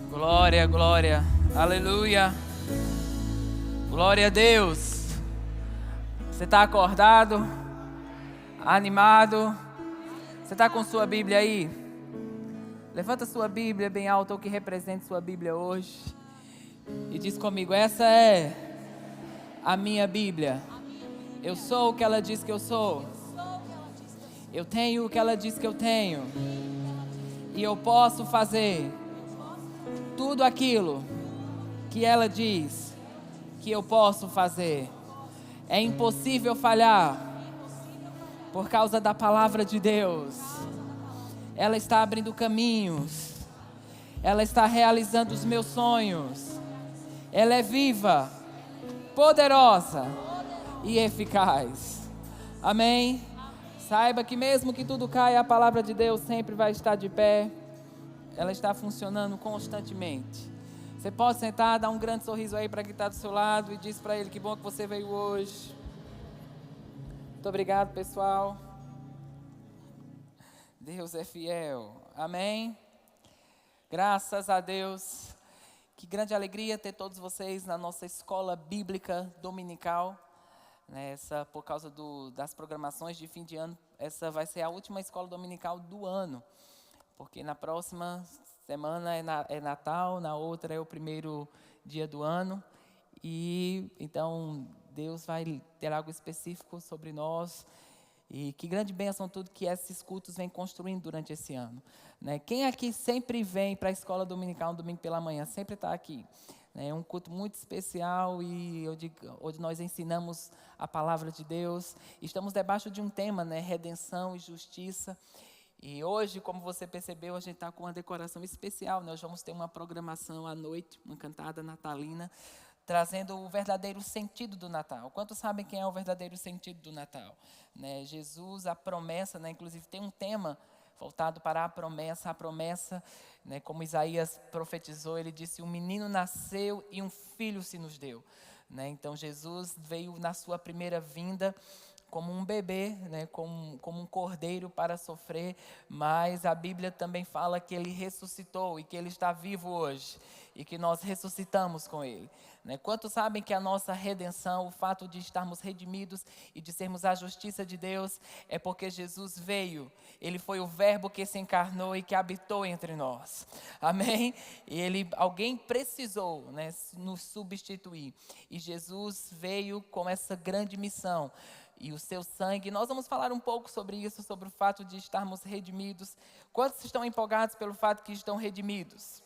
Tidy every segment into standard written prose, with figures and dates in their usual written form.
Glória, glória, aleluia, glória a Deus. Você está acordado? Animado? Você está com sua Bíblia aí? Levanta sua Bíblia bem alta, ou que represente sua Bíblia hoje, e diz comigo: essa é a minha Bíblia. Eu sou o que ela diz que eu sou. Eu tenho o que ela diz que eu tenho. E eu posso fazer tudo aquilo que ela diz que eu posso fazer. É impossível falhar por causa da palavra de Deus. Ela está abrindo caminhos. Ela está realizando os meus sonhos. Ela é viva, poderosa e eficaz. Amém? Saiba que mesmo que tudo caia, a palavra de Deus sempre vai estar de pé. Ela está funcionando constantemente. Você pode sentar, dar um grande sorriso aí para quem está do seu lado e diz para ele: que bom que você veio hoje. Muito obrigado, pessoal. Deus é fiel. Amém? Graças a Deus. Que grande alegria ter todos vocês na nossa escola bíblica dominical. Por causa das programações de fim de ano, essa vai ser a última escola dominical do ano. Porque na próxima semana é Natal, na outra é o primeiro dia do ano. E então Deus vai ter algo específico sobre nós. E que grande bênção tudo que esses cultos vêm construindo durante esse ano. Quem aqui sempre vem para a escola dominical no domingo pela manhã, sempre está aqui. É um culto muito especial e onde nós ensinamos a palavra de Deus. Estamos debaixo de um tema, redenção e justiça. E hoje, como você percebeu, a gente está com uma decoração especial. Nós vamos ter uma programação à noite, uma cantada natalina, trazendo o verdadeiro sentido do Natal. Quantos sabem quem é o verdadeiro sentido do Natal? Jesus, a promessa, inclusive tem um tema voltado para a promessa, como Isaías profetizou, ele disse: um menino nasceu e um filho se nos deu. Então Jesus veio na sua primeira vinda como um bebê, como um cordeiro para sofrer, mas a Bíblia também fala que ele ressuscitou e que ele está vivo hoje e que nós ressuscitamos com ele. Quantos sabem que a nossa redenção, o fato de estarmos redimidos e de sermos a justiça de Deus, é porque Jesus veio, ele foi o verbo que se encarnou e que habitou entre nós. Amém? E alguém precisou nos substituir, e Jesus veio com essa grande missão. E o seu sangue, nós vamos falar um pouco sobre isso, sobre o fato de estarmos redimidos. Quantos estão empolgados pelo fato que estão redimidos?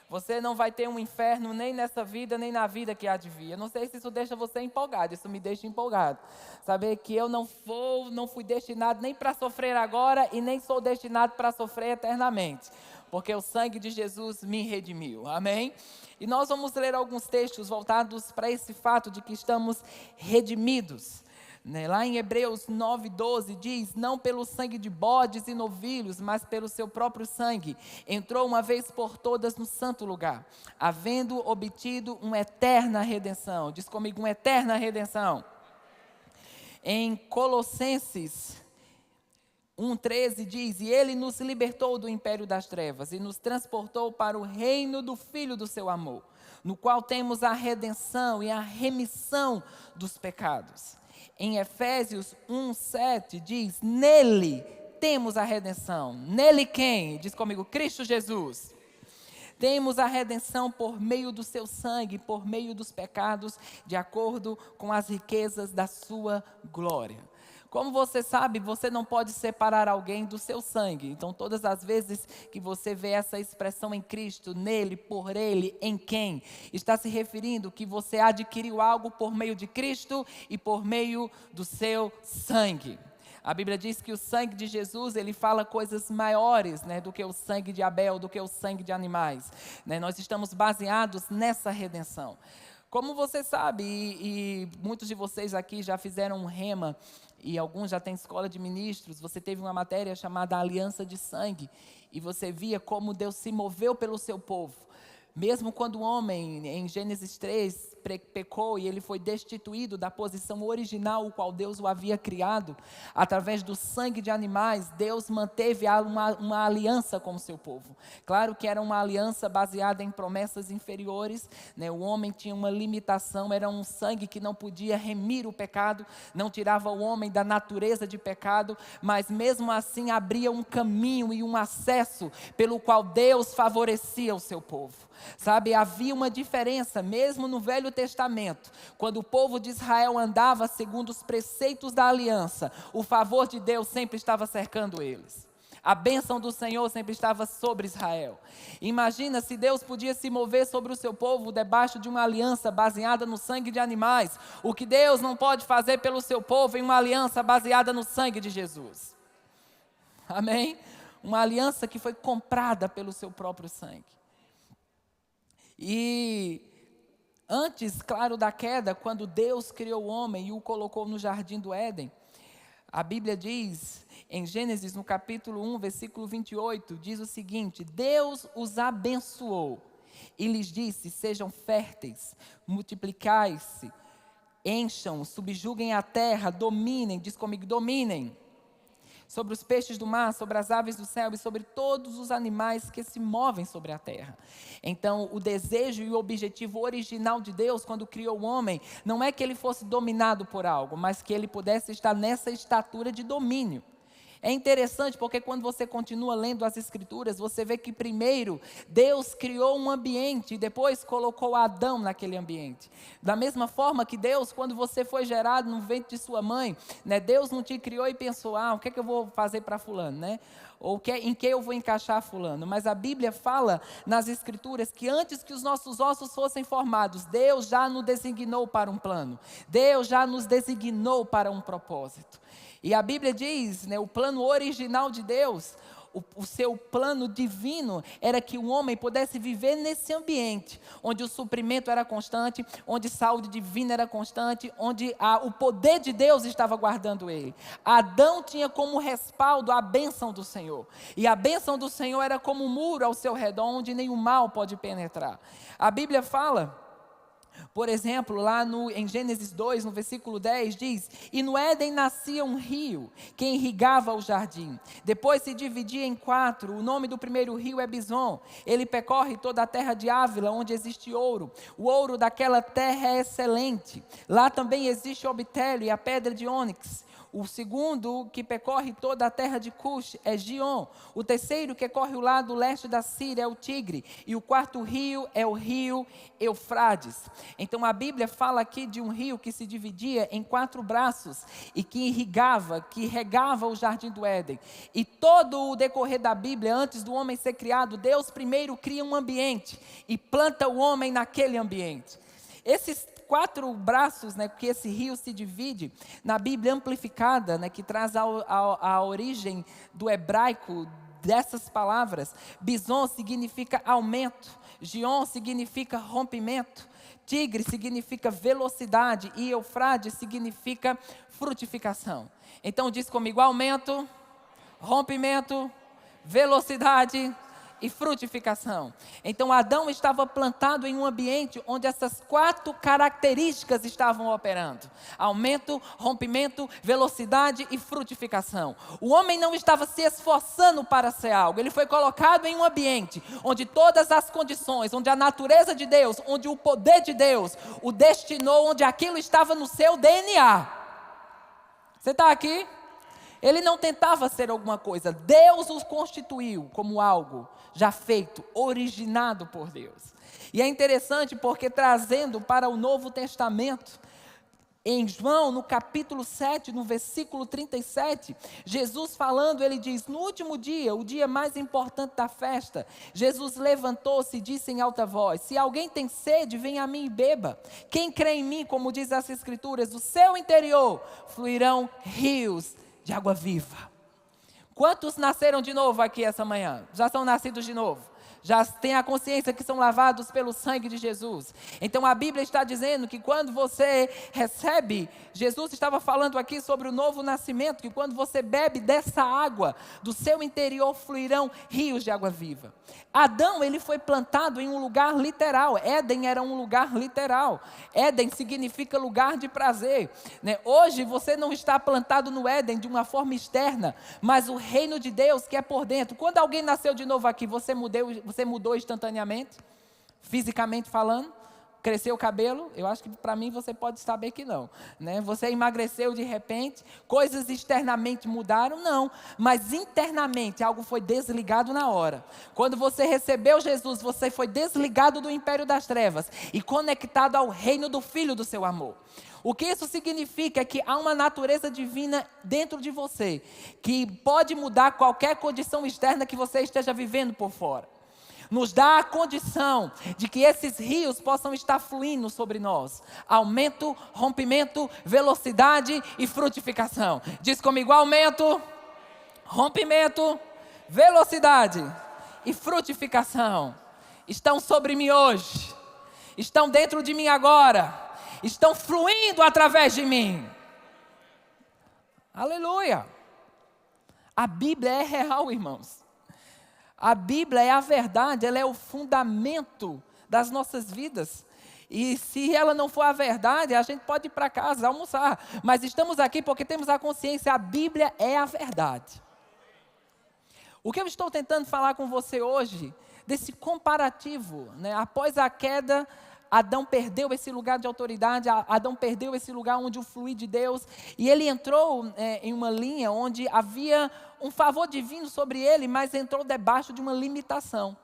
Você não vai ter um inferno nem nessa vida, nem na vida que há de vir. Eu não sei se isso deixa você empolgado, isso me deixa empolgado. Saber que eu não fui destinado nem para sofrer agora e nem sou destinado para sofrer eternamente. Porque o sangue de Jesus me redimiu. Amém? E nós vamos ler alguns textos voltados para esse fato de que estamos redimidos. Lá em Hebreus 9:12 diz: não pelo sangue de bodes e novilhos, mas pelo seu próprio sangue, entrou uma vez por todas no santo lugar, havendo obtido uma eterna redenção. Diz comigo: uma eterna redenção. Em Colossenses 1:13 diz: e ele nos libertou do império das trevas e nos transportou para o reino do Filho do seu amor, no qual temos a redenção e a remissão dos pecados. Em Efésios 1:7 diz: nele temos a redenção. Nele quem? Diz comigo: Cristo Jesus. Temos a redenção por meio do seu sangue, por meio dos pecados, de acordo com as riquezas da sua glória. Como você sabe, você não pode separar alguém do seu sangue. Então, todas as vezes que você vê essa expressão em Cristo, nele, por ele, em quem, está se referindo que você adquiriu algo por meio de Cristo e por meio do seu sangue. A Bíblia diz que o sangue de Jesus, ele fala coisas maiores, do que o sangue de Abel, do que o sangue de animais. Nós estamos baseados nessa redenção. Como você sabe, e muitos de vocês aqui já fizeram um rema, e alguns já têm escola de ministros, você teve uma matéria chamada Aliança de Sangue, e você via como Deus se moveu pelo seu povo. Mesmo quando o homem, em Gênesis 3, pecou e ele foi destituído da posição original, o qual Deus o havia criado, através do sangue de animais, Deus manteve uma aliança com o seu povo. Claro que era uma aliança baseada em promessas inferiores, né? O homem tinha uma limitação, era um sangue que não podia remir o pecado, não tirava o homem da natureza de pecado, mas mesmo assim abria um caminho e um acesso pelo qual Deus favorecia o seu povo. Sabe, havia uma diferença, mesmo no Velho Testamento, quando o povo de Israel andava segundo os preceitos da aliança, o favor de Deus sempre estava cercando eles. A bênção do Senhor sempre estava sobre Israel. Imagina se Deus podia se mover sobre o seu povo debaixo de uma aliança baseada no sangue de animais. O que Deus não pode fazer pelo seu povo em uma aliança baseada no sangue de Jesus. Amém? Uma aliança que foi comprada pelo seu próprio sangue. E antes, claro, da queda, quando Deus criou o homem e o colocou no jardim do Éden, a Bíblia diz, em Gênesis, no capítulo 1, versículo 28, diz o seguinte: Deus os abençoou e lhes disse: sejam férteis, multiplicai-se, encham, subjuguem a terra, dominem, diz comigo, dominem, sobre os peixes do mar, sobre as aves do céu e sobre todos os animais que se movem sobre a terra. Então, o desejo e o objetivo original de Deus, quando criou o homem, não é que ele fosse dominado por algo, mas que ele pudesse estar nessa estatura de domínio. É interessante porque quando você continua lendo as Escrituras, você vê que primeiro Deus criou um ambiente e depois colocou Adão naquele ambiente. Da mesma forma que Deus, quando você foi gerado no ventre de sua mãe, né, Deus não te criou e pensou, o que é que eu vou fazer para fulano, né? Ou em que eu vou encaixar fulano. Mas a Bíblia fala nas Escrituras que antes que os nossos ossos fossem formados, Deus já nos designou para um plano. Deus já nos designou para um propósito. E a Bíblia diz, né, o plano original de Deus, o seu plano divino era que o homem pudesse viver nesse ambiente, onde o suprimento era constante, onde a saúde divina era constante, onde o poder de Deus estava guardando ele. Adão tinha como respaldo a bênção do Senhor, e a bênção do Senhor era como um muro ao seu redor, onde nenhum mal pode penetrar. A Bíblia fala, por exemplo, lá em Gênesis 2, no versículo 10, diz: e no Éden nascia um rio, que irrigava o jardim. Depois se dividia em 4, o nome do primeiro rio é Bison. Ele percorre toda a terra de Ávila, onde existe ouro. O ouro daquela terra é excelente. Lá também existe o obtélio e a pedra de ônix. O segundo que percorre toda a terra de Cush é Gion. O terceiro que corre o lado leste da Síria é o Tigre. E o quarto rio é o rio Eufrates. Então a Bíblia fala aqui de um rio que se dividia em 4 braços e que irrigava, que regava o jardim do Éden. E todo o decorrer da Bíblia, antes do homem ser criado, Deus primeiro cria um ambiente e planta o homem naquele ambiente. Esses 4 braços, né, que esse rio se divide, na Bíblia amplificada, né, que traz a origem do hebraico dessas palavras, Bison significa aumento, Gion significa rompimento, Tigre significa velocidade e Eufrates significa frutificação. Então diz comigo: aumento, rompimento, velocidade e frutificação. Então Adão estava plantado em um ambiente onde essas 4 características estavam operando: aumento, rompimento, velocidade e frutificação. O homem não estava se esforçando para ser algo, ele foi colocado em um ambiente onde todas as condições, onde a natureza de Deus, onde o poder de Deus o destinou, onde aquilo estava no seu DNA. Você está aqui? Ele não tentava ser alguma coisa, Deus os constituiu como algo já feito, originado por Deus. E é interessante porque, trazendo para o Novo Testamento, em João, no capítulo 7, no versículo 37, Jesus falando, ele diz: no último dia, o dia mais importante da festa, Jesus levantou-se e disse em alta voz: se alguém tem sede, venha a mim e beba. Quem crê em mim, como diz as Escrituras, do seu interior fluirão rios de água viva. Quantos nasceram de novo aqui essa manhã? Já são nascidos de novo? já têm a consciência que são lavados pelo sangue de Jesus. Então a Bíblia está dizendo que quando você recebe, Jesus estava falando aqui sobre o novo nascimento, que quando você bebe dessa água, do seu interior fluirão rios de água viva. Adão, ele foi plantado em um lugar literal. Éden era um lugar literal. Éden significa lugar de prazer, né? Hoje você não está plantado no Éden de uma forma externa, mas o reino de Deus que é por dentro. Quando alguém nasceu de novo aqui, você mudou instantaneamente, fisicamente falando? Cresceu o cabelo? Eu acho que para mim você pode saber que não, né? Você emagreceu de repente, coisas externamente mudaram? Não, mas internamente algo foi desligado na hora. Quando você recebeu Jesus, você foi desligado do império das trevas e conectado ao reino do Filho do seu amor. O que isso significa é que há uma natureza divina dentro de você, que pode mudar qualquer condição externa que você esteja vivendo por fora. Nos dá a condição de que esses rios possam estar fluindo sobre nós. Aumento, rompimento, velocidade e frutificação. Diz comigo: aumento, rompimento, velocidade e frutificação. Estão sobre mim hoje. Estão dentro de mim agora. Estão fluindo através de mim. Aleluia. A Bíblia é real, irmãos. A Bíblia é a verdade, ela é o fundamento das nossas vidas. E se ela não for a verdade, a gente pode ir para casa almoçar. Mas estamos aqui porque temos a consciência, a Bíblia é a verdade. O que eu estou tentando falar com você hoje, desse comparativo, né? Após a queda, Adão perdeu esse lugar de autoridade, Adão perdeu esse lugar onde o fluir de Deus, e ele entrou em uma linha onde havia um favor divino sobre ele, mas entrou debaixo de uma limitação.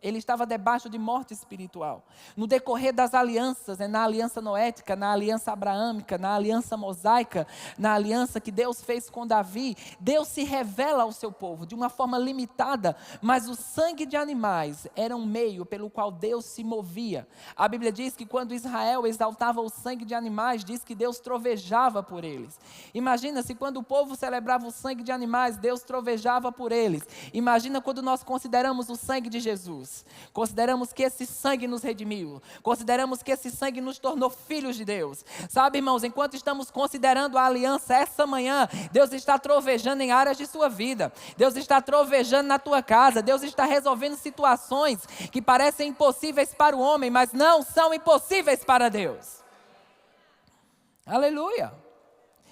Ele estava debaixo de morte espiritual. No decorrer das alianças, na aliança noética, na aliança abraâmica, na aliança mosaica, na aliança que Deus fez com Davi, Deus se revela ao seu povo de uma forma limitada, mas o sangue de animais era um meio pelo qual Deus se movia. A Bíblia diz que quando Israel exaltava o sangue de animais, diz que Deus trovejava por eles. Imagina se quando o povo celebrava o sangue de animais, Deus trovejava por eles. Imagina quando nós consideramos o sangue de Jesus. Consideramos que esse sangue nos redimiu. Consideramos que esse sangue nos tornou filhos de Deus. Sabe, irmãos, enquanto estamos considerando a aliança essa manhã, Deus está trovejando em áreas de sua vida. Deus está trovejando na tua casa. Deus está resolvendo situações que parecem impossíveis para o homem, mas não são impossíveis para Deus. Aleluia.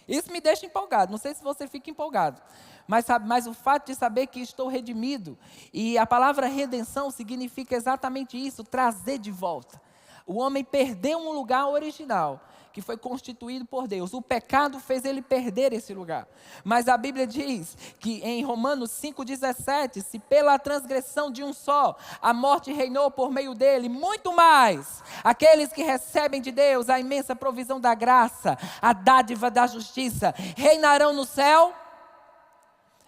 Isso me deixa empolgado. Não sei se você fica empolgado. Mas o fato de saber que estou redimido, e a palavra redenção significa exatamente isso, trazer de volta. O homem perdeu um lugar original, que foi constituído por Deus. O pecado fez ele perder esse lugar. Mas a Bíblia diz que em Romanos 5,17, se pela transgressão de um só, a morte reinou por meio dele, muito mais aqueles que recebem de Deus a imensa provisão da graça, a dádiva da justiça, reinarão no céu.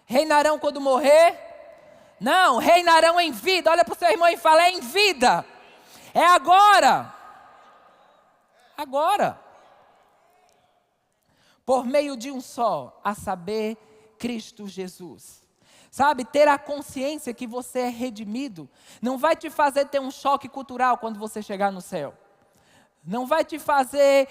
Reinarão quando morrer? Não, reinarão em vida. Olha para o seu irmão e fala: é em vida. É agora. Agora. Por meio de um só, a saber, Cristo Jesus. Sabe, ter a consciência que você é redimido não vai te fazer ter um choque cultural quando você chegar no céu. Não vai te fazer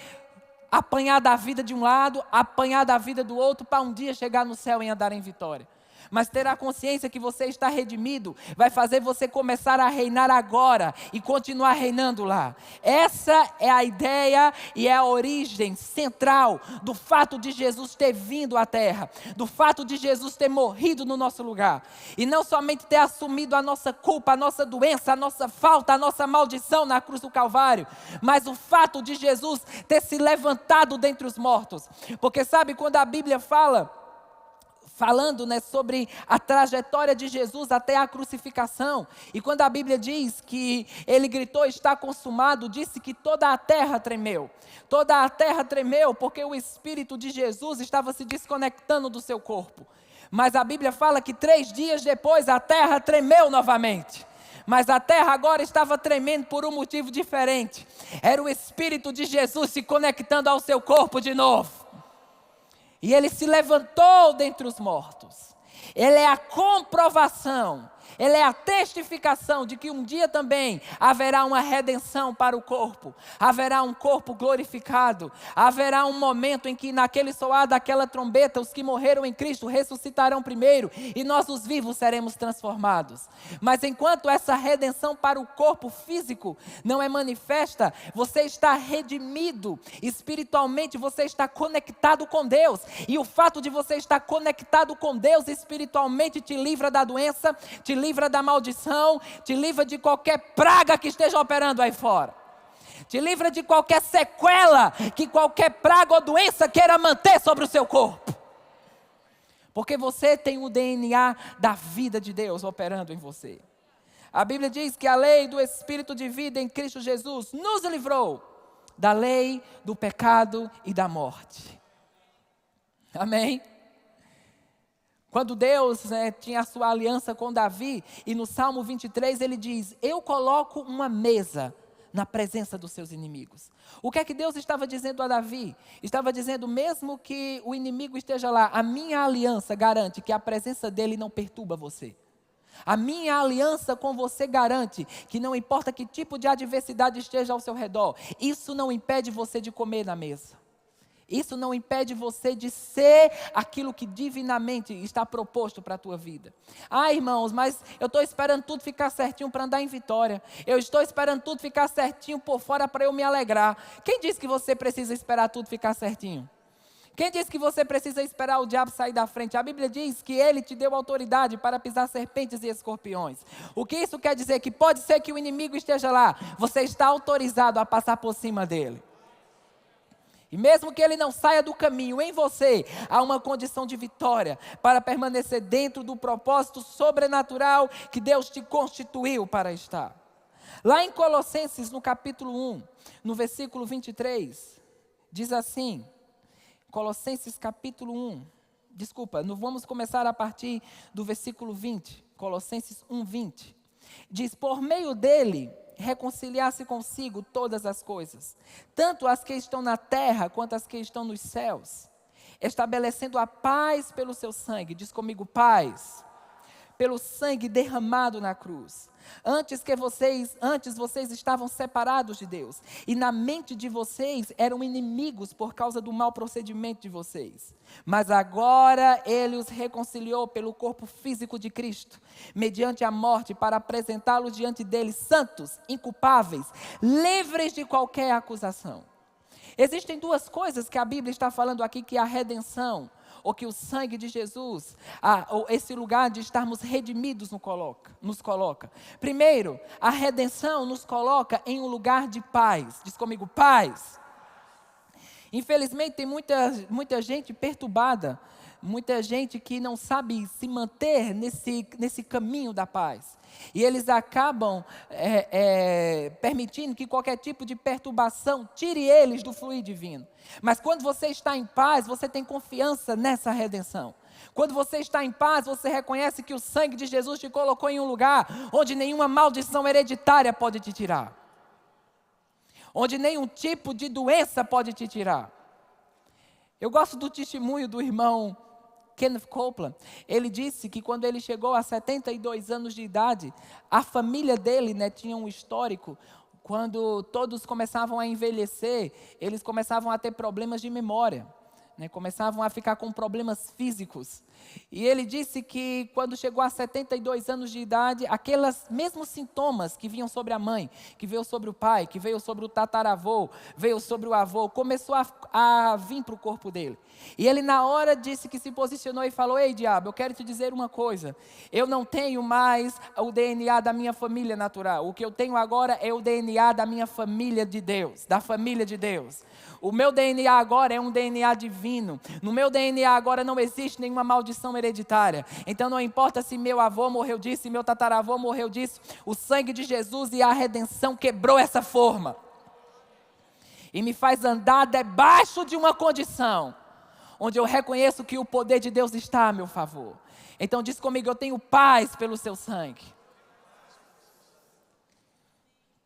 apanhar da vida de um lado, apanhar da vida do outro, para um dia chegar no céu e andar em vitória. Mas ter a consciência que você está redimido vai fazer você começar a reinar agora e continuar reinando lá. Essa é a ideia e é a origem central do fato de Jesus ter vindo à terra, do fato de Jesus ter morrido no nosso lugar. E não somente ter assumido a nossa culpa, a nossa doença, a nossa falta, a nossa maldição na cruz do Calvário, mas o fato de Jesus ter se levantado dentre os mortos. Porque sabe, quando a Bíblia falando, sobre a trajetória de Jesus até a crucificação, e quando a Bíblia diz que ele gritou: está consumado, disse que toda a terra tremeu. Toda a terra tremeu porque o Espírito de Jesus estava se desconectando do seu corpo. Mas a Bíblia fala que 3 dias depois a terra tremeu novamente. Mas a terra agora estava tremendo por um motivo diferente. Era o Espírito de Jesus se conectando ao seu corpo de novo. E ele se levantou dentre os mortos. Ele é a comprovação, ele é a testificação de que um dia também haverá uma redenção para o corpo, haverá um corpo glorificado, haverá um momento em que naquele soar daquela trombeta, os que morreram em Cristo ressuscitarão primeiro e nós os vivos seremos transformados. Mas enquanto essa redenção para o corpo físico não é manifesta, você está redimido, espiritualmente você está conectado com Deus, e o fato de você estar conectado com Deus espiritualmente te livra da doença, te livra da maldição, te livra de qualquer praga que esteja operando aí fora, te livra de qualquer sequela que qualquer praga ou doença queira manter sobre o seu corpo, porque você tem o DNA da vida de Deus operando em você. A Bíblia diz que a lei do Espírito de vida em Cristo Jesus nos livrou da lei, do pecado e da morte. Amém? Quando Deus tinha a sua aliança com Davi, e no Salmo 23 ele diz: eu coloco uma mesa na presença dos seus inimigos. O que é que Deus estava dizendo a Davi? Estava dizendo, mesmo que o inimigo esteja lá, a minha aliança garante que a presença dele não perturba você. A minha aliança com você garante que não importa que tipo de adversidade esteja ao seu redor, isso não impede você de comer na mesa. Isso não impede você de ser aquilo que divinamente está proposto para a tua vida. Ah, irmãos, mas eu estou esperando tudo ficar certinho para andar em vitória. Eu estou esperando tudo ficar certinho por fora para eu me alegrar. Quem disse que você precisa esperar tudo ficar certinho? Quem disse que você precisa esperar o diabo sair da frente? A Bíblia diz que ele te deu autoridade para pisar serpentes e escorpiões. O que isso quer dizer? Que pode ser que o inimigo esteja lá, você está autorizado a passar por cima dele. E mesmo que ele não saia do caminho, em você há uma condição de vitória para permanecer dentro do propósito sobrenatural que Deus te constituiu para estar. Lá em Colossenses, no capítulo 1, no versículo 23, diz assim, Colossenses capítulo 1, vamos começar a partir do versículo 20, Colossenses 1, 20. Diz, por meio dele, reconciliar-se consigo todas as coisas, tanto as que estão na terra, quanto as que estão nos céus, estabelecendo a paz pelo seu sangue. Diz comigo, paz, pelo sangue derramado na cruz. Antes vocês estavam separados de Deus, e na mente de vocês eram inimigos por causa do mau procedimento de vocês. Mas agora Ele os reconciliou pelo corpo físico de Cristo, mediante a morte, para apresentá-los diante dele santos, inculpáveis, livres de qualquer acusação. Existem duas coisas que a Bíblia está falando aqui, que a redenção, ou que o sangue de Jesus, ou esse lugar de estarmos redimidos nos coloca. Primeiro, a redenção nos coloca em um lugar de paz. Diz comigo, paz. Infelizmente tem muita gente perturbada, muita gente que não sabe se manter nesse caminho da paz. E eles acabam permitindo que qualquer tipo de perturbação tire eles do fluir divino. Mas quando você está em paz, você tem confiança nessa redenção. Quando você está em paz, você reconhece que o sangue de Jesus te colocou em um lugar onde nenhuma maldição hereditária pode te tirar, onde nenhum tipo de doença pode te tirar. Eu gosto do testemunho do irmão Kenneth Copeland. Ele disse que quando ele chegou a 72 anos de idade, a família dele tinha um histórico. Quando todos começavam a envelhecer, eles começavam a ter problemas de memória, começavam a ficar com problemas físicos. E ele disse que quando chegou a 72 anos de idade, aqueles mesmos sintomas que vinham sobre a mãe, que veio sobre o pai, que veio sobre o tataravô, veio sobre o avô, começou a vir para o corpo dele. E ele na hora disse que se posicionou e falou, ei diabo, eu quero te dizer uma coisa, eu não tenho mais o DNA da minha família natural, o que eu tenho agora é o DNA da minha família de Deus, da família de Deus. O meu DNA agora é um DNA divino. No meu DNA agora não existe nenhuma maldição hereditária. Então não importa se meu avô morreu disso, se meu tataravô morreu disso, o sangue de Jesus e a redenção quebrou essa forma. E me faz andar debaixo de uma condição onde eu reconheço que o poder de Deus está a meu favor. Então diz comigo, eu tenho paz pelo seu sangue.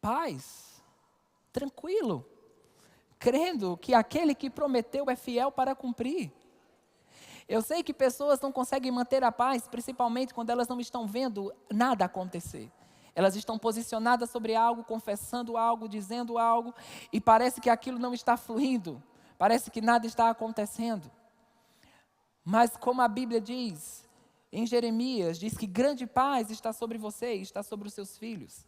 Paz, tranquilo, crendo que aquele que prometeu é fiel para cumprir. Eu sei que pessoas não conseguem manter a paz, principalmente quando elas não estão vendo nada acontecer. Elas estão posicionadas sobre algo, confessando algo, dizendo algo, e parece que aquilo não está fluindo, parece que nada está acontecendo. Mas como a Bíblia diz, em Jeremias, diz que grande paz está sobre você e está sobre os seus filhos.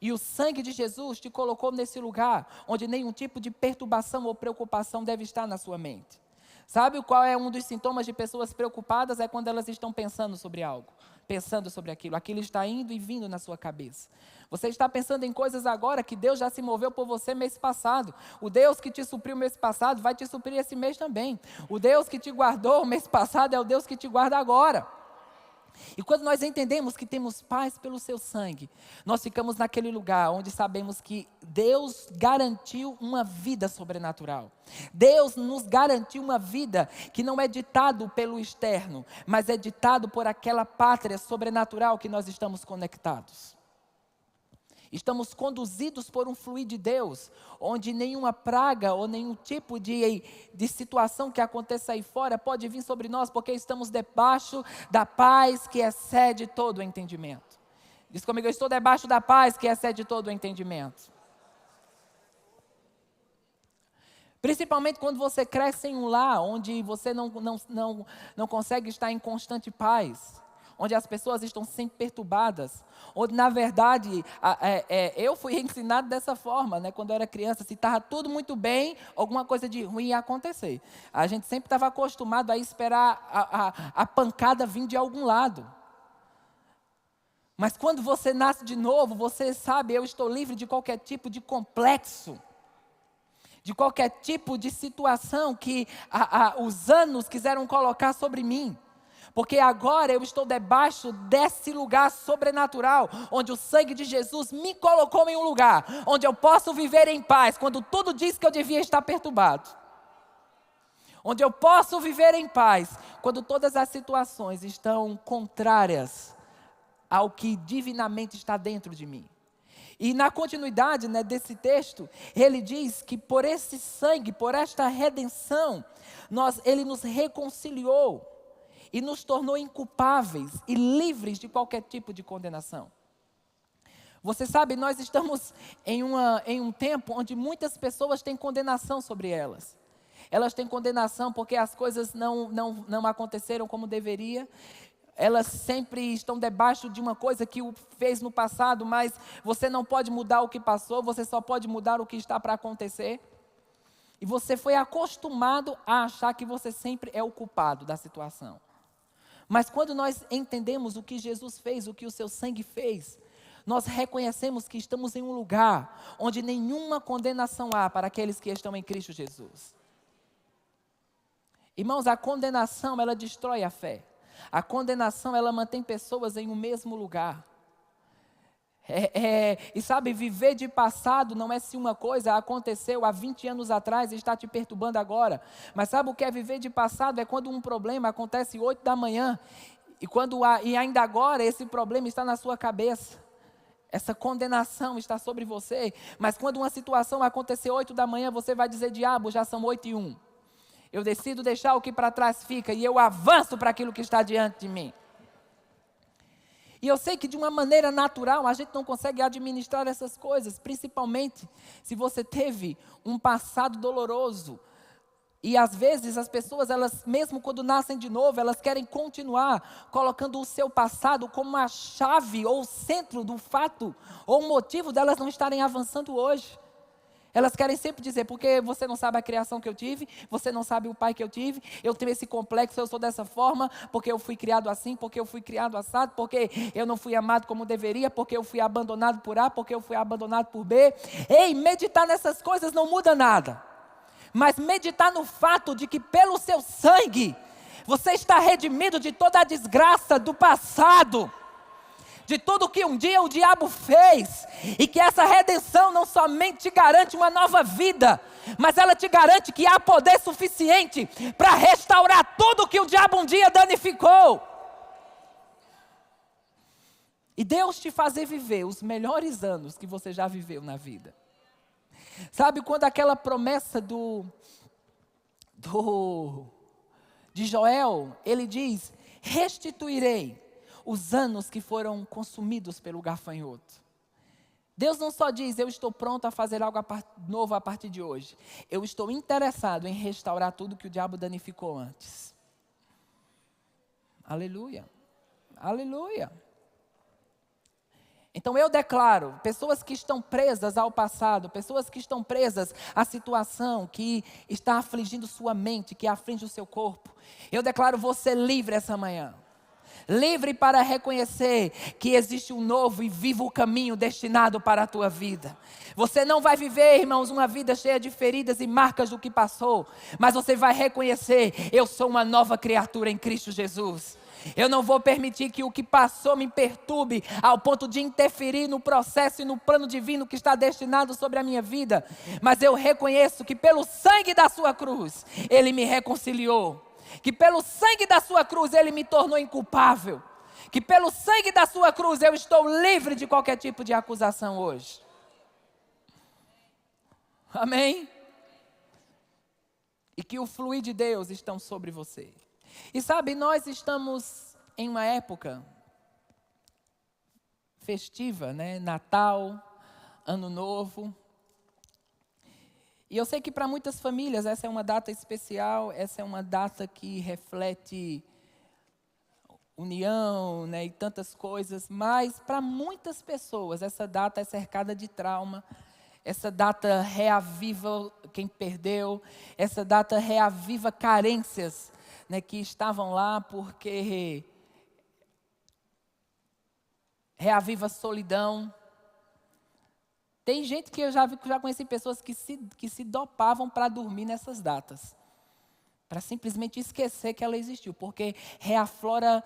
E o sangue de Jesus te colocou nesse lugar, onde nenhum tipo de perturbação ou preocupação deve estar na sua mente. Sabe qual é um dos sintomas de pessoas preocupadas? É quando elas estão pensando sobre algo, pensando sobre aquilo. Aquilo está indo e vindo na sua cabeça. Você está pensando em coisas agora que Deus já se moveu por você mês passado. O Deus que te supriu mês passado vai te suprir esse mês também. O Deus que te guardou mês passado é o Deus que te guarda agora. E quando nós entendemos que temos paz pelo seu sangue, nós ficamos naquele lugar onde sabemos que Deus garantiu uma vida sobrenatural. Deus nos garantiu uma vida que não é ditado pelo externo, mas é ditado por aquela pátria sobrenatural que nós estamos conectados. Estamos conduzidos por um fluir de Deus, onde nenhuma praga ou nenhum tipo de situação que aconteça aí fora pode vir sobre nós, porque estamos debaixo da paz que excede todo o entendimento. Diz comigo, eu estou debaixo da paz que excede todo o entendimento. Principalmente quando você cresce em um lar onde você não consegue estar em constante paz, onde as pessoas estão sempre perturbadas, onde na verdade eu fui ensinado dessa forma, né, quando eu era criança, se estava tudo muito bem, alguma coisa de ruim ia acontecer. A gente sempre estava acostumado a esperar a pancada vir de algum lado. Mas quando você nasce de novo, você sabe, eu estou livre de qualquer tipo de complexo, de qualquer tipo de situação que os anos quiseram colocar sobre mim. Porque agora eu estou debaixo desse lugar sobrenatural, onde o sangue de Jesus me colocou em um lugar, onde eu posso viver em paz, quando tudo diz que eu devia estar perturbado. Onde eu posso viver em paz, quando todas as situações estão contrárias ao que divinamente está dentro de mim. E na continuidade, né, desse texto, ele diz que por esse sangue, por esta redenção, ele nos reconciliou e nos tornou inculpáveis e livres de qualquer tipo de condenação. Você sabe, nós estamos em um tempo onde muitas pessoas têm condenação sobre elas. Elas têm condenação porque as coisas não aconteceram como deveria. Elas sempre estão debaixo de uma coisa que o fez no passado, mas você não pode mudar o que passou, você só pode mudar o que está para acontecer. E você foi acostumado a achar que você sempre é o culpado da situação. Mas quando nós entendemos o que Jesus fez, o que o seu sangue fez, nós reconhecemos que estamos em um lugar onde nenhuma condenação há para aqueles que estão em Cristo Jesus. Irmãos, a condenação, ela destrói a fé. A condenação, ela mantém pessoas em um mesmo lugar. E sabe, viver de passado não é se uma coisa aconteceu há 20 anos atrás e está te perturbando agora. Mas sabe o que é viver de passado? É quando um problema acontece 8 da manhã e ainda agora esse problema está na sua cabeça. Essa condenação está sobre você. Mas quando uma situação acontecer 8 da manhã, você vai dizer, diabo, já são 8:01. Eu decido deixar o que para trás fica e eu avanço para aquilo que está diante de mim. E eu sei que de uma maneira natural a gente não consegue administrar essas coisas, principalmente se você teve um passado doloroso. E às vezes as pessoas, elas mesmo quando nascem de novo, elas querem continuar colocando o seu passado como a chave ou o centro do fato, ou o motivo delas não estarem avançando hoje. Elas querem sempre dizer, porque você não sabe a criação que eu tive, você não sabe o pai que eu tive, eu tenho esse complexo, eu sou dessa forma, porque eu fui criado assim, porque eu fui criado assado, porque eu não fui amado como deveria, porque eu fui abandonado por A, porque eu fui abandonado por B. Ei, meditar nessas coisas não muda nada. Mas meditar no fato de que pelo seu sangue, você está redimido de toda a desgraça do passado, de tudo que um dia o diabo fez, e que essa redenção não somente te garante uma nova vida, mas ela te garante que há poder suficiente para restaurar tudo que o diabo um dia danificou. E Deus te fazer viver os melhores anos que você já viveu na vida. Sabe quando aquela promessa de Joel, ele diz: restituirei os anos que foram consumidos pelo gafanhoto. Deus não só diz: eu estou pronto a fazer algo novo a partir de hoje. Eu estou interessado em restaurar tudo que o diabo danificou antes. Aleluia. Aleluia. Então eu declaro, pessoas que estão presas ao passado, pessoas que estão presas à situação que está afligindo sua mente, que aflige o seu corpo, eu declaro você livre essa manhã. Livre para reconhecer que existe um novo e vivo caminho destinado para a tua vida. Você não vai viver, irmãos, uma vida cheia de feridas e marcas do que passou, mas você vai reconhecer: eu sou uma nova criatura em Cristo Jesus. Eu não vou permitir que o que passou me perturbe ao ponto de interferir no processo e no plano divino que está destinado sobre a minha vida. Mas eu reconheço que pelo sangue da sua cruz, Ele me reconciliou. Que pelo sangue da sua cruz, Ele me tornou inculpável. Que pelo sangue da sua cruz, eu estou livre de qualquer tipo de acusação hoje. Amém? E que o fluir de Deus estão sobre você. E sabe, nós estamos em uma época festiva, né? Natal, Ano Novo. E eu sei que para muitas famílias essa é uma data especial, essa é uma data que reflete união, né? E tantas coisas. Mas para muitas pessoas essa data é cercada de trauma. Essa data reaviva quem perdeu. Essa data reaviva carências, né, que estavam lá, porque reaviva solidão. Tem gente que eu já conheci pessoas que se dopavam para dormir nessas datas, para simplesmente esquecer que ela existiu, porque reaflora.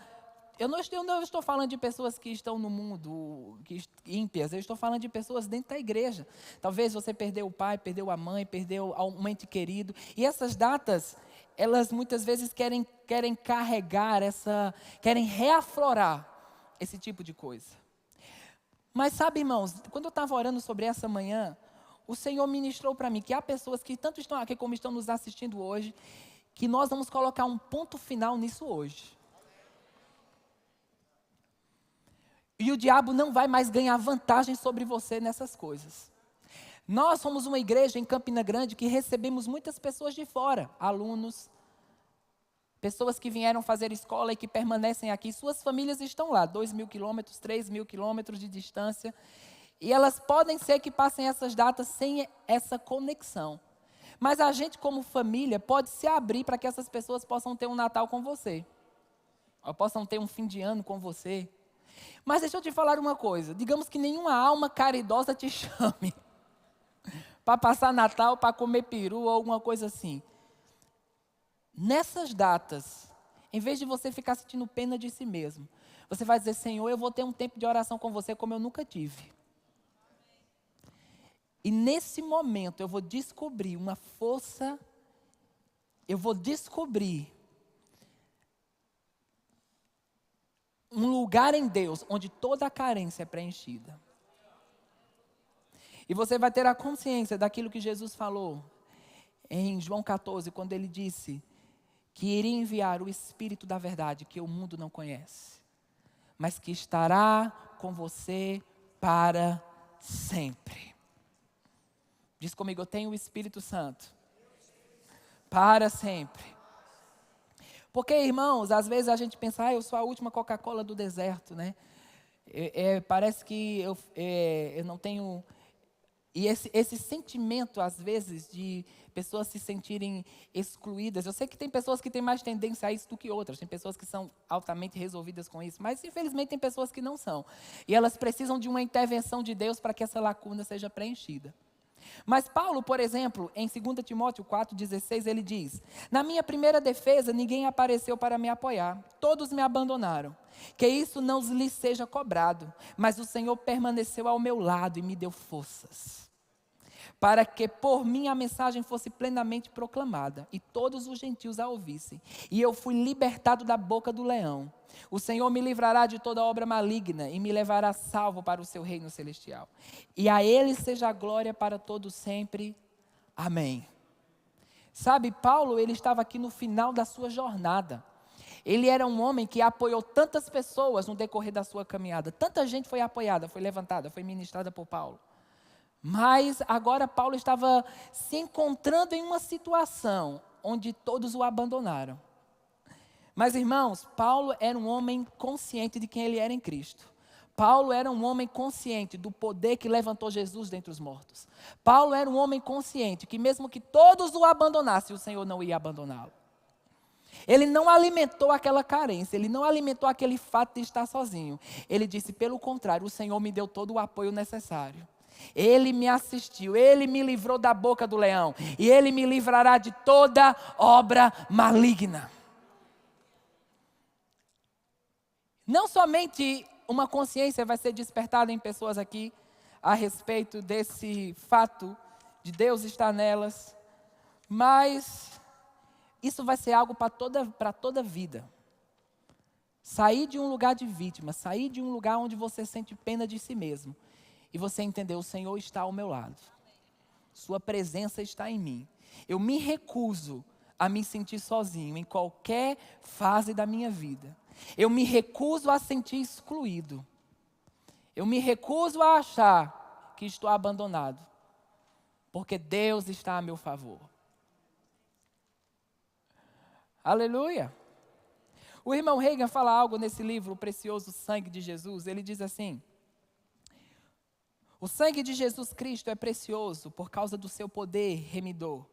Eu não estou falando de pessoas que estão no mundo, ímpias, eu estou falando de pessoas dentro da igreja. Talvez você perdeu o pai, perdeu a mãe, perdeu um ente querido, e essas datas, elas muitas vezes querem carregar querem reaflorar esse tipo de coisa. Mas sabe, irmãos, quando eu estava orando sobre essa manhã, o Senhor ministrou para mim que há pessoas que tanto estão aqui como estão nos assistindo hoje, que nós vamos colocar um ponto final nisso hoje. E o diabo não vai mais ganhar vantagem sobre você nessas coisas. Nós somos uma igreja em Campina Grande que recebemos muitas pessoas de fora, alunos, pessoas que vieram fazer escola e que permanecem aqui. Suas famílias estão lá, 2.000 quilômetros, 3.000 quilômetros de distância. E elas podem ser que passem essas datas sem essa conexão. Mas a gente, como família, pode se abrir para que essas pessoas possam ter um Natal com você. Ou possam ter um fim de ano com você. Mas deixa eu te falar uma coisa. Digamos que nenhuma alma caridosa te chame para passar Natal, para comer peru ou alguma coisa assim. Nessas datas, em vez de você ficar sentindo pena de si mesmo, você vai dizer: Senhor, eu vou ter um tempo de oração com você como eu nunca tive. E nesse momento eu vou descobrir uma força, eu vou descobrir um lugar em Deus onde toda a carência é preenchida. E você vai ter a consciência daquilo que Jesus falou em João 14, quando ele disse que iria enviar o Espírito da verdade, que o mundo não conhece, mas que estará com você para sempre. Diz comigo: eu tenho o Espírito Santo para sempre. Porque, irmãos, às vezes a gente pensa: eu sou a última Coca-Cola do deserto, né? Parece que eu não tenho. E esse sentimento, às vezes, de pessoas se sentirem excluídas. Eu sei que tem pessoas que têm mais tendência a isso do que outras. Tem pessoas que são altamente resolvidas com isso. Mas, infelizmente, tem pessoas que não são. E elas precisam de uma intervenção de Deus para que essa lacuna seja preenchida. Mas Paulo, por exemplo, em 2 Timóteo 4,16, ele diz: na minha primeira defesa, ninguém apareceu para me apoiar. Todos me abandonaram. Que isso não lhes seja cobrado. Mas o Senhor permaneceu ao meu lado e me deu forças, para que por mim a mensagem fosse plenamente proclamada, e todos os gentios a ouvissem. E eu fui libertado da boca do leão. O Senhor me livrará de toda obra maligna, e me levará salvo para o seu reino celestial. E a Ele seja a glória para todos sempre. Amém. Sabe, Paulo, ele estava aqui no final da sua jornada. Ele era um homem que apoiou tantas pessoas no decorrer da sua caminhada. Tanta gente foi apoiada, foi levantada, foi ministrada por Paulo. Mas agora Paulo estava se encontrando em uma situação onde todos o abandonaram. Mas, irmãos, Paulo era um homem consciente de quem ele era em Cristo. Paulo era um homem consciente do poder que levantou Jesus dentre os mortos. Paulo era um homem consciente que mesmo que todos o abandonassem, o Senhor não ia abandoná-lo. Ele não alimentou aquela carência, ele não alimentou aquele fato de estar sozinho. Ele disse, pelo contrário, o Senhor me deu todo o apoio necessário. Ele me assistiu, Ele me livrou da boca do leão. E Ele me livrará de toda obra maligna. Não somente uma consciência vai ser despertada em pessoas aqui a respeito desse fato de Deus estar nelas, mas isso vai ser algo para toda a vida. Sair de um lugar de vítima, sair de um lugar onde você sente pena de si mesmo e você entender, o Senhor está ao meu lado, Sua presença está em mim. Eu me recuso a me sentir sozinho em qualquer fase da minha vida. Eu me recuso a sentir excluído. Eu me recuso a achar que estou abandonado, porque Deus está a meu favor. Aleluia! O irmão Reagan fala algo nesse livro, O Precioso Sangue de Jesus. Ele diz assim: o sangue de Jesus Cristo é precioso por causa do seu poder remidor.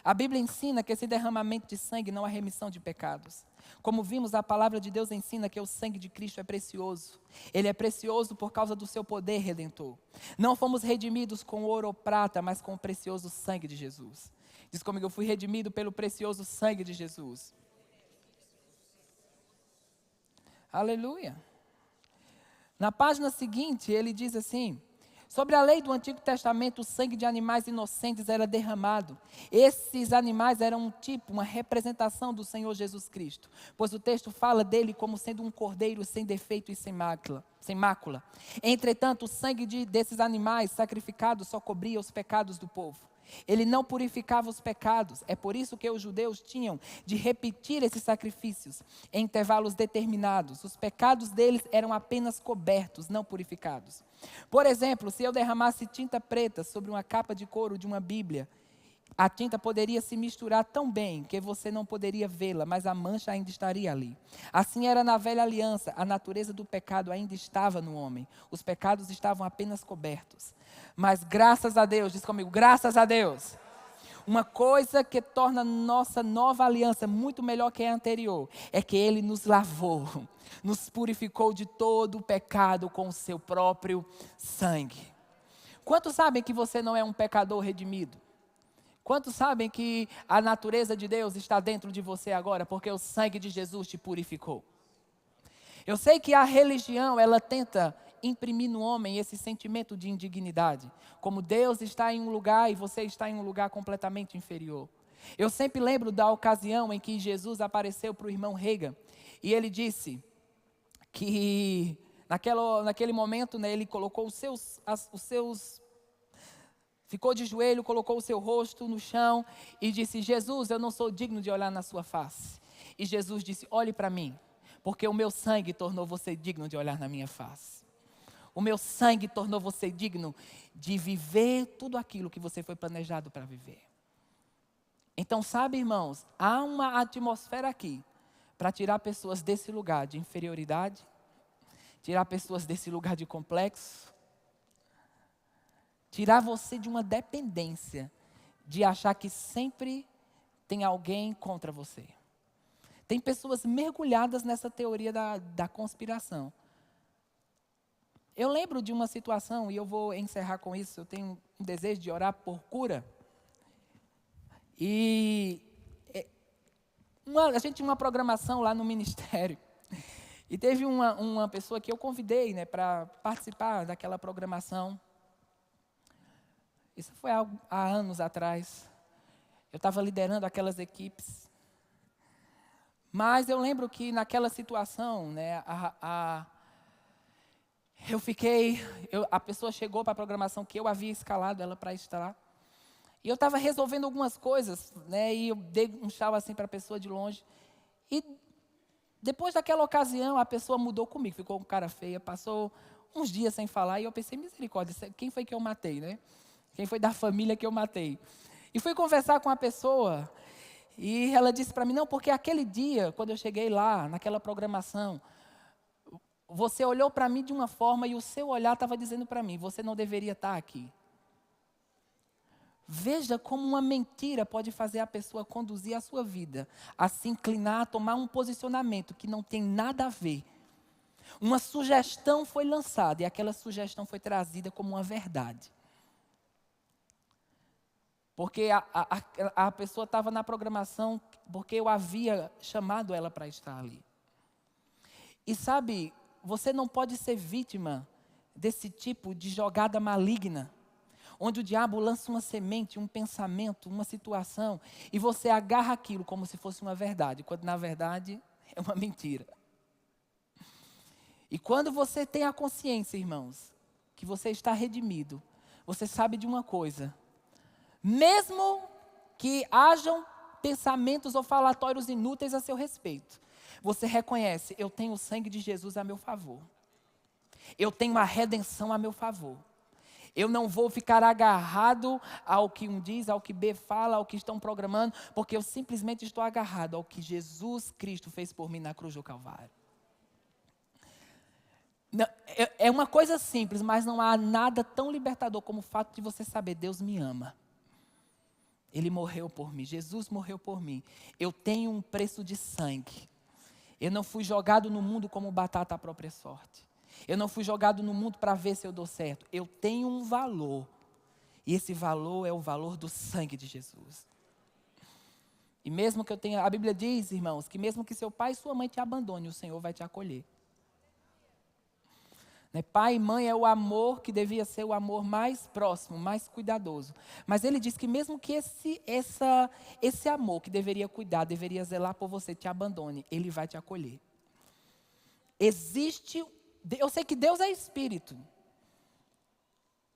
A Bíblia ensina que esse derramamento de sangue não há remissão de pecados. Como vimos, a palavra de Deus ensina que o sangue de Cristo é precioso. Ele é precioso por causa do seu poder redentor. Não fomos redimidos com ouro ou prata, mas com o precioso sangue de Jesus. Diz comigo, eu fui redimido pelo precioso sangue de Jesus. Aleluia. Na página seguinte, ele diz assim: sobre a lei do Antigo Testamento, o sangue de animais inocentes era derramado. Esses animais eram um tipo, uma representação do Senhor Jesus Cristo, pois o texto fala dele como sendo um cordeiro sem defeito e sem mácula. Entretanto, o sangue desses animais sacrificados só cobria os pecados do povo. Ele não purificava os pecados. É por isso que os judeus tinham de repetir esses sacrifícios em intervalos determinados. Os pecados deles eram apenas cobertos, não purificados. Por exemplo, se eu derramasse tinta preta sobre uma capa de couro de uma Bíblia, a tinta poderia se misturar tão bem que você não poderia vê-la, mas a mancha ainda estaria ali. Assim era na velha aliança, a natureza do pecado ainda estava no homem. Os pecados estavam apenas cobertos. Mas graças a Deus, diz comigo, graças a Deus. Uma coisa que torna nossa nova aliança muito melhor que a anterior, é que Ele nos lavou, nos purificou de todo o pecado com o seu próprio sangue. Quantos sabem que você não é um pecador redimido? Quantos sabem que a natureza de Deus está dentro de você agora, porque o sangue de Jesus te purificou? Eu sei que a religião, ela tenta imprimir no homem esse sentimento de indignidade, como Deus está em um lugar e você está em um lugar completamente inferior. Eu sempre lembro da ocasião em que Jesus apareceu para o irmão Reagan, e ele disse que naquele momento, né, ele colocou ficou de joelho, colocou o seu rosto no chão e disse: Jesus, eu não sou digno de olhar na sua face. E Jesus disse: olhe para mim, porque o meu sangue tornou você digno de olhar na minha face. O meu sangue tornou você digno de viver tudo aquilo que você foi planejado para viver. Então, sabe, irmãos, há uma atmosfera aqui para tirar pessoas desse lugar de inferioridade, tirar pessoas desse lugar de complexo, tirar você de uma dependência, de achar que sempre tem alguém contra você. Tem pessoas mergulhadas nessa teoria da conspiração. Eu lembro de uma situação, e eu vou encerrar com isso, eu tenho um desejo de orar por cura. E a gente tinha uma programação lá no ministério. E teve uma pessoa que eu convidei, né, para participar daquela programação. Isso foi há anos atrás. Eu estava liderando aquelas equipes. Mas eu lembro que naquela situação, né, a pessoa chegou para a programação que eu havia escalado ela para estar. E eu estava resolvendo algumas coisas, né? E eu dei um tchau assim para a pessoa de longe. E depois daquela ocasião, a pessoa mudou comigo, ficou com cara feia, passou uns dias sem falar. E eu pensei, misericórdia, quem foi que eu matei, né? Quem foi da família que eu matei? E fui conversar com a pessoa. E ela disse para mim, não, porque aquele dia, quando eu cheguei lá, naquela programação, você olhou para mim de uma forma e o seu olhar estava dizendo para mim, você não deveria estar aqui. Veja como uma mentira pode fazer a pessoa conduzir a sua vida, a se inclinar, a tomar um posicionamento que não tem nada a ver. Uma sugestão foi lançada e aquela sugestão foi trazida como uma verdade. Porque a pessoa estava na programação porque eu havia chamado ela para estar ali. E sabe, você não pode ser vítima desse tipo de jogada maligna, onde o diabo lança uma semente, um pensamento, uma situação, e você agarra aquilo como se fosse uma verdade, quando na verdade é uma mentira. E quando você tem a consciência, irmãos, que você está redimido, você sabe de uma coisa, mesmo que hajam pensamentos ou falatórios inúteis a seu respeito, você reconhece, eu tenho o sangue de Jesus a meu favor. Eu tenho a redenção a meu favor. Eu não vou ficar agarrado ao que um diz, ao que B fala, ao que estão programando, porque eu simplesmente estou agarrado ao que Jesus Cristo fez por mim na cruz do Calvário. Não, é uma coisa simples, mas não há nada tão libertador como o fato de você saber, Deus me ama. Ele morreu por mim, Jesus morreu por mim. Eu tenho um preço de sangue. Eu não fui jogado no mundo como batata à própria sorte. Eu não fui jogado no mundo para ver se eu dou certo. Eu tenho um valor. E esse valor é o valor do sangue de Jesus. E mesmo que eu tenha... A Bíblia diz, irmãos, que mesmo que seu pai e sua mãe te abandonem, o Senhor vai te acolher. Né? Pai e mãe é o amor que devia ser o amor mais próximo, mais cuidadoso. Mas ele diz que mesmo que esse amor que deveria cuidar, deveria zelar por você, te abandone, ele vai te acolher. Eu sei que Deus é espírito.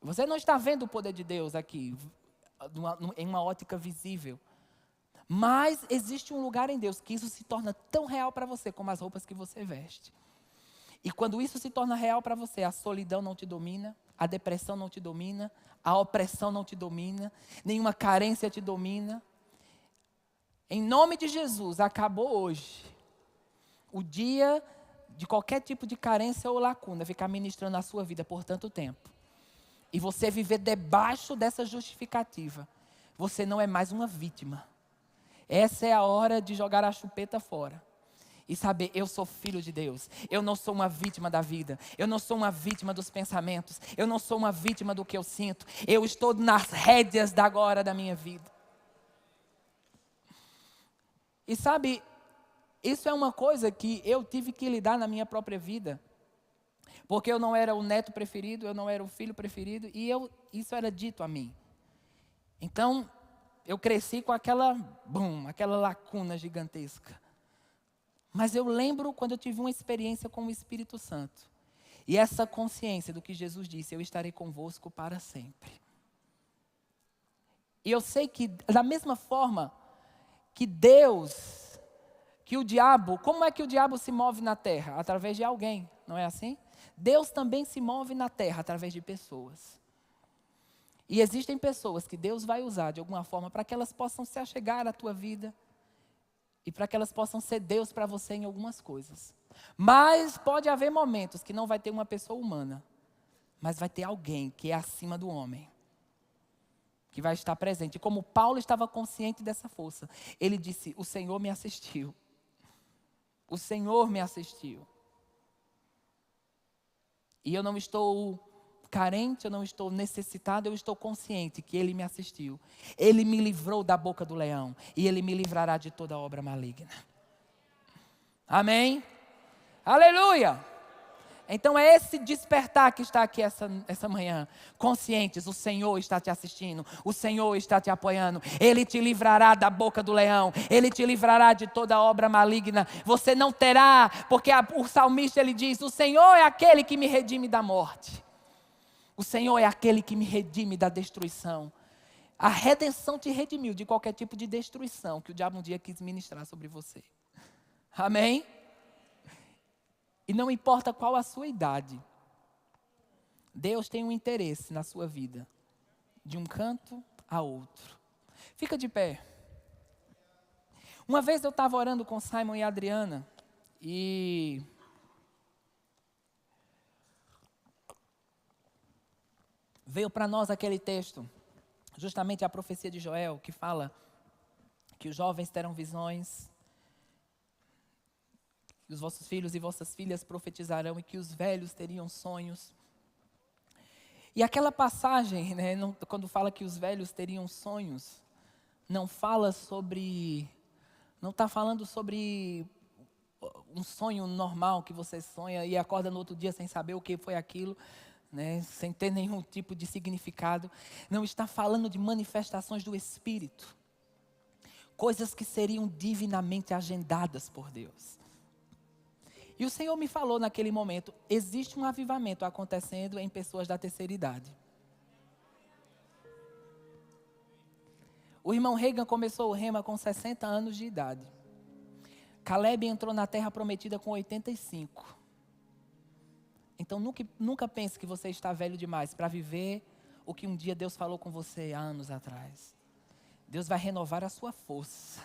Você não está vendo o poder de Deus aqui, em uma ótica visível. Mas existe um lugar em Deus que isso se torna tão real para você como as roupas que você veste. E quando isso se torna real para você, a solidão não te domina, a depressão não te domina, a opressão não te domina, nenhuma carência te domina. Em nome de Jesus, acabou hoje o dia de qualquer tipo de carência ou lacuna ficar ministrando a sua vida por tanto tempo. E você viver debaixo dessa justificativa. Você não é mais uma vítima. Essa é a hora de jogar a chupeta fora. E saber, eu sou filho de Deus. Eu não sou uma vítima da vida. Eu não sou uma vítima dos pensamentos. Eu não sou uma vítima do que eu sinto. Eu estou nas rédeas da agora da minha vida. E sabe, isso é uma coisa que eu tive que lidar na minha própria vida. Porque eu não era o neto preferido, eu não era o filho preferido. E isso era dito a mim. Então, eu cresci com aquela lacuna gigantesca. Mas eu lembro quando eu tive uma experiência com o Espírito Santo. E essa consciência do que Jesus disse, eu estarei convosco para sempre. E eu sei que da mesma forma que o diabo, como é que o diabo se move na terra? Através de alguém, não é assim? Deus também se move na terra através de pessoas. E existem pessoas que Deus vai usar de alguma forma para que elas possam se achegar à tua vida. E para que elas possam ser Deus para você em algumas coisas. Mas pode haver momentos que não vai ter uma pessoa humana. Mas vai ter alguém que é acima do homem. Que vai estar presente. E como Paulo estava consciente dessa força, ele disse, o Senhor me assistiu. O Senhor me assistiu. E eu não estou carente, eu não estou necessitado, eu estou consciente que Ele me assistiu. Ele me livrou da boca do leão e Ele me livrará de toda obra maligna. Amém? Aleluia! Então é esse despertar que está aqui essa manhã. Conscientes, o Senhor está te assistindo, o Senhor está te apoiando. Ele te livrará da boca do leão, Ele te livrará de toda obra maligna. Você não terá, porque o salmista ele diz, o Senhor é aquele que me redime da morte. O Senhor é aquele que me redime da destruição. A redenção te redimiu de qualquer tipo de destruição que o diabo um dia quis ministrar sobre você. Amém? E não importa qual a sua idade, Deus tem um interesse na sua vida, de um canto a outro. Fica de pé. Uma vez eu estava orando com Simon e Adriana, e veio para nós aquele texto, justamente a profecia de Joel, que fala que os jovens terão visões, que os vossos filhos e vossas filhas profetizarão e que os velhos teriam sonhos. E aquela passagem, né, quando fala que os velhos teriam sonhos, não está falando sobre um sonho normal que você sonha e acorda no outro dia sem saber o que foi aquilo, né, sem ter nenhum tipo de significado. Não, está falando de manifestações do Espírito. Coisas que seriam divinamente agendadas por Deus. E o Senhor me falou naquele momento, existe um avivamento acontecendo em pessoas da terceira idade. O irmão Reagan começou o rema com 60 anos de idade. Caleb entrou na terra prometida com 85. Então nunca pense que você está velho demais para viver o que um dia Deus falou com você há anos atrás. Deus vai renovar a sua força.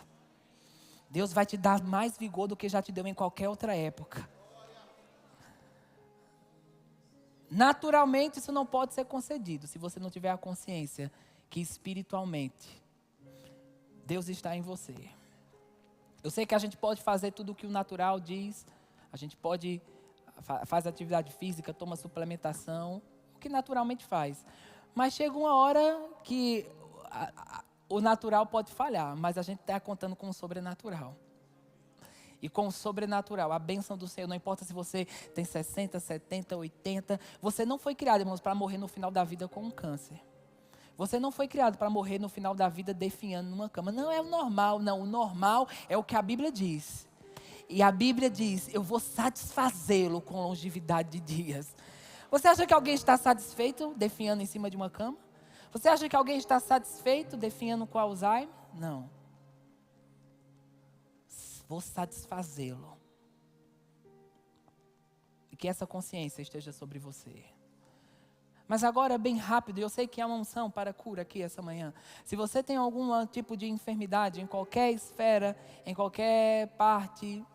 Deus vai te dar mais vigor do que já te deu em qualquer outra época. Naturalmente isso não pode ser concedido se você não tiver a consciência que espiritualmente Deus está em você. Eu sei que a gente pode fazer tudo o que o natural diz, a gente pode faz atividade física, toma suplementação, o que naturalmente faz. Mas chega uma hora que o natural pode falhar, mas a gente está contando com o sobrenatural. E com o sobrenatural, a bênção do Senhor, não importa se você tem 60, 70, 80, você não foi criado, irmãos, para morrer no final da vida com um câncer. Você não foi criado para morrer no final da vida definhando numa cama. Não é o normal, não. O normal é o que a Bíblia diz. E a Bíblia diz, eu vou satisfazê-lo com longevidade de dias. Você acha que alguém está satisfeito definhando em cima de uma cama? Você acha que alguém está satisfeito definhando com Alzheimer? Não. Vou satisfazê-lo. E que essa consciência esteja sobre você. Mas agora, bem rápido, eu sei que há uma unção para cura aqui essa manhã. Se você tem algum tipo de enfermidade, em qualquer esfera, em qualquer parte,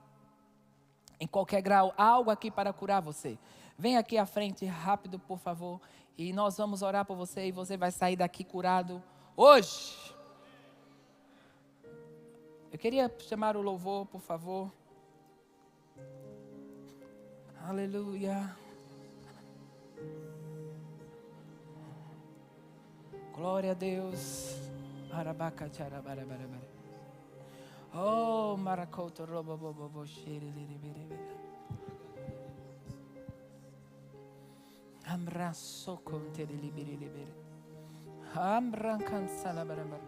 em qualquer grau, há algo aqui para curar você. Vem aqui à frente rápido, por favor. E nós vamos orar por você e você vai sair daqui curado hoje. Eu queria chamar o louvor, por favor. Aleluia. Glória a Deus. Oh, maracoto robobobo xerilibiri. Amraso conterilibiri. Amrancan salabaramba.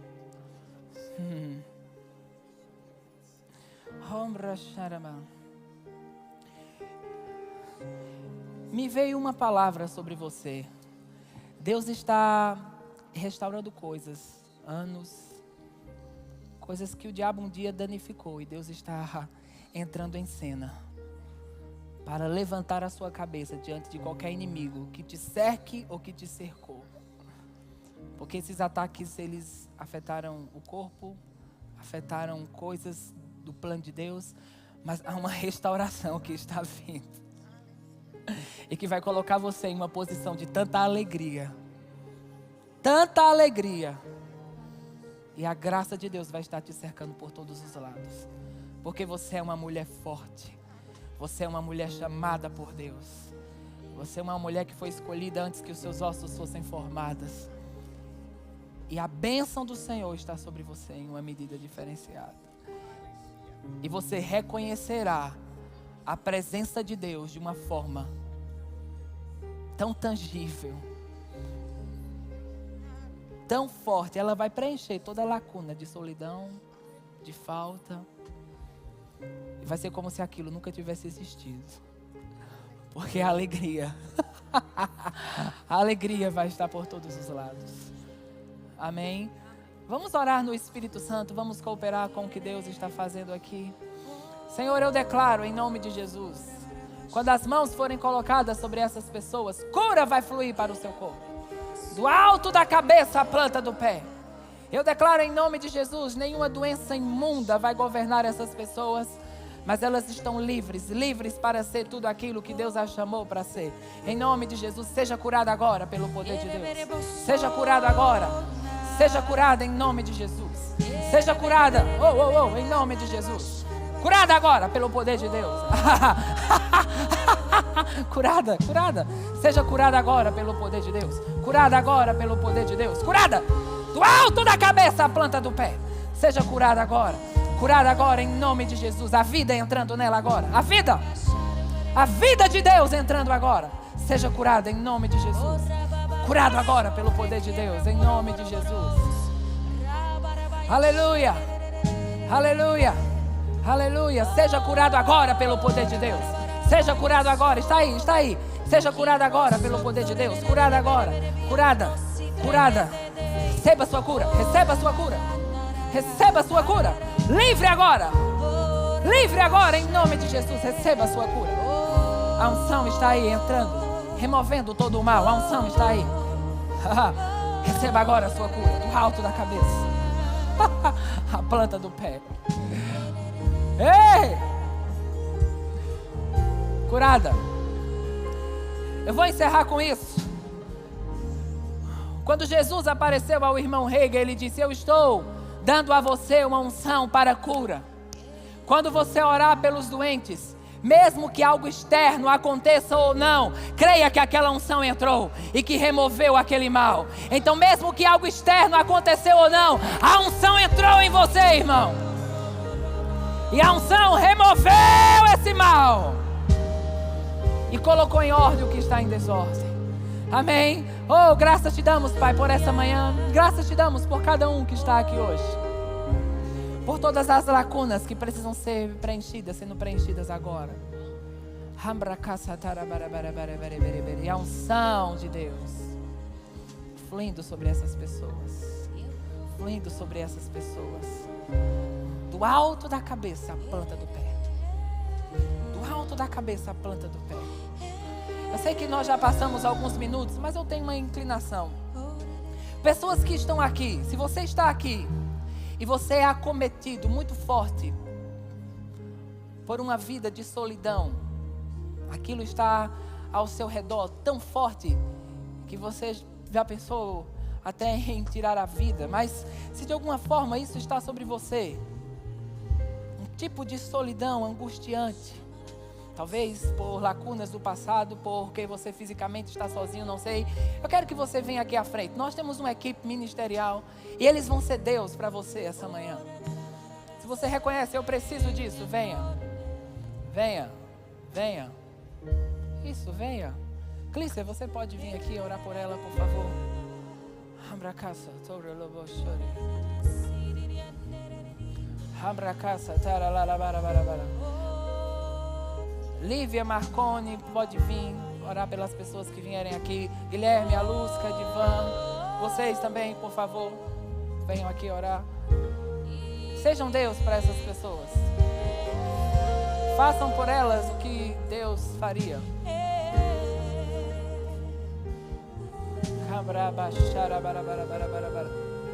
Homra sharama. Me veio uma palavra sobre você. Deus está restaurando coisas, coisas que o diabo um dia danificou, e Deus está entrando em cena para levantar a sua cabeça diante de qualquer inimigo que te cerque ou que te cercou. Porque esses ataques, eles afetaram o corpo, afetaram coisas do plano de Deus, mas há uma restauração que está vindo e que vai colocar você em uma posição de tanta alegria. Tanta alegria. E a graça de Deus vai estar te cercando por todos os lados. Porque você é uma mulher forte. Você é uma mulher chamada por Deus. Você é uma mulher que foi escolhida antes que os seus ossos fossem formados. E a bênção do Senhor está sobre você em uma medida diferenciada. E você reconhecerá a presença de Deus de uma forma tão tangível, tão forte. Ela vai preencher toda a lacuna de solidão, de falta. E vai ser como se aquilo nunca tivesse existido. Porque a alegria, a alegria vai estar por todos os lados. Amém? Vamos orar no Espírito Santo, vamos cooperar com o que Deus está fazendo aqui. Senhor, eu declaro em nome de Jesus, quando as mãos forem colocadas sobre essas pessoas, cura vai fluir para o seu corpo. Do alto da cabeça à planta do pé. Eu declaro em nome de Jesus, nenhuma doença imunda vai governar essas pessoas, mas elas estão livres, livres para ser tudo aquilo que Deus as chamou para ser. Em nome de Jesus, seja curada agora pelo poder de Deus. Seja curada agora. Seja curada em nome de Jesus. Seja curada, em nome de Jesus. Curada agora pelo poder de Deus. Curada, curada. Seja curada agora pelo poder de Deus. Curada agora pelo poder de Deus. Curada do alto da cabeça à planta do pé. Seja curada agora. Curada agora em nome de Jesus. A vida entrando nela agora. A vida de Deus entrando agora. Seja curada em nome de Jesus. Curado agora pelo poder de Deus, em nome de Jesus. Aleluia, aleluia, aleluia. Seja curado agora pelo poder de Deus. Seja curado agora, está aí, está aí. Seja curado agora pelo poder de Deus. Curada agora, curada, curada. Receba a sua cura, receba a sua cura. Receba a sua cura. Livre agora em nome de Jesus. Receba a sua cura. A unção está aí entrando, removendo todo o mal. A unção está aí. Receba agora a sua cura. Do alto da cabeça a planta do pé. Ei! Curada. Eu vou encerrar com isso. Quando Jesus apareceu ao irmão Hagin, ele disse: eu estou dando a você uma unção para a cura. Quando você orar pelos doentes, mesmo que algo externo aconteça ou não, creia que aquela unção entrou e que removeu aquele mal. Então, mesmo que algo externo aconteceu ou não, a unção entrou em você, irmão. E a unção removeu esse mal e colocou em ordem o que está em desordem. Amém? Oh, graças te damos, Pai, por essa manhã. Graças te damos por cada um que está aqui hoje. Por todas as lacunas que precisam ser preenchidas, sendo preenchidas agora. E a unção de Deus fluindo sobre essas pessoas. Fluindo sobre essas pessoas. Do alto da cabeça à planta do pé. Do alto da cabeça à planta do pé. Eu sei que nós já passamos alguns minutos, mas eu tenho uma inclinação. Pessoas que estão aqui, se você está aqui e você é acometido muito forte por uma vida de solidão, aquilo está ao seu redor tão forte que você já pensou até em tirar a vida, mas se de alguma forma isso está sobre você, um tipo de solidão angustiante, talvez por lacunas do passado, porque você fisicamente está sozinho, não sei. Eu quero que você venha aqui à frente. Nós temos uma equipe ministerial e eles vão ser Deus para você essa manhã. Se você reconhece, eu preciso disso, venha. Venha, venha. Isso, venha. Clícia, você pode vir aqui orar por ela, por favor. Abracaça, toroloboshore. Abracaça, taralalabarabara. Lívia Marconi pode vir orar pelas pessoas que vierem aqui. Guilherme, Alusca, Divan, vocês também, por favor, venham aqui orar. Sejam Deus para essas pessoas. Façam por elas o que Deus faria. Cabrabachara, barabara, barabara.